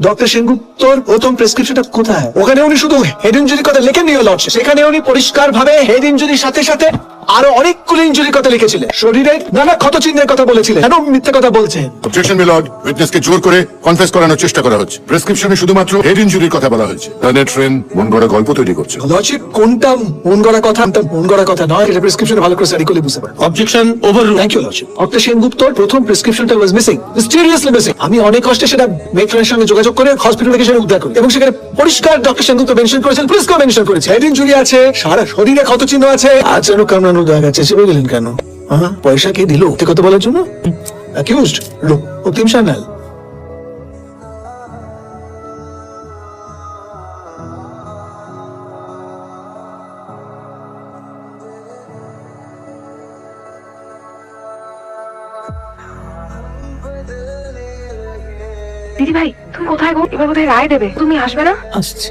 Doctor সেনগুপ্তর প্রথম প্রেসক্রিপশনটা কোথায়? ওখানে উনি শুধু হেড ইনজুরির কথা লেখেননি লর্ডশিপ, সেখানে উনি পরিষ্কার ভাবে হেড ইনজুরির সাথে সাথে আরো অনেকগুলো ইনজুরির কথা লিখেছিলেন, শরীরে নানা ক্ষতচিহ্নের কথা বলেছিলেন। কেন মিথ্যে কথা বলছেন? অবজেকশন মিলর্ড, উইটনেসকে জোর করে কনফেস করানোর চেষ্টা করা হচ্ছে। প্রেসক্রিপশনে শুধুমাত্র হেড ইনজুরির কথা বলা হয়েছে। প্ল্যানেট ট্রেন মন গড়া গল্প তৈরি করছে। লর্ডশিপ, কোনটা মন গড়া কথা, কোনটা মন গড়া কথা নয়, এটা প্রেসক্রিপশনে ভালো করে স্টাডি করলে বুঝতে পারবেন। Objection overrule. Thank you lordship. Doctor সেনগুপ্তর প্রথম প্রেসক্রিপশনটা ওয়াজ মিসিং, মিস্টেরিয়াসলি মিসিং। আমি অনেক কষ্টে সেটা মেট্রোনের সঙ্গে যোগাযোগ করে হসপিটাল থেকে সেটা উদ্ধার করি, এবং সেখানে পরিষ্কার ডক্টর সেনগুপ্ত মেনশন করেছেন, পুলিশকেও মেনশন করেছে, হেড ইনজুরি আছে, সারা শরীরে ক্ষতচিহ্ন আছে। আচারও কামড়ানো দাগ আছে। চেপে গেলেন কেন? পয়সা কে দিল মিথ্যে কথা বলার জন্য? অ্যাকিউজড রক্তিম সান্যাল। দিদি ভাই, তুমি কোথায় গো? এবার কোথায় রায় দেবে? তুমি আসবে না? আসছে।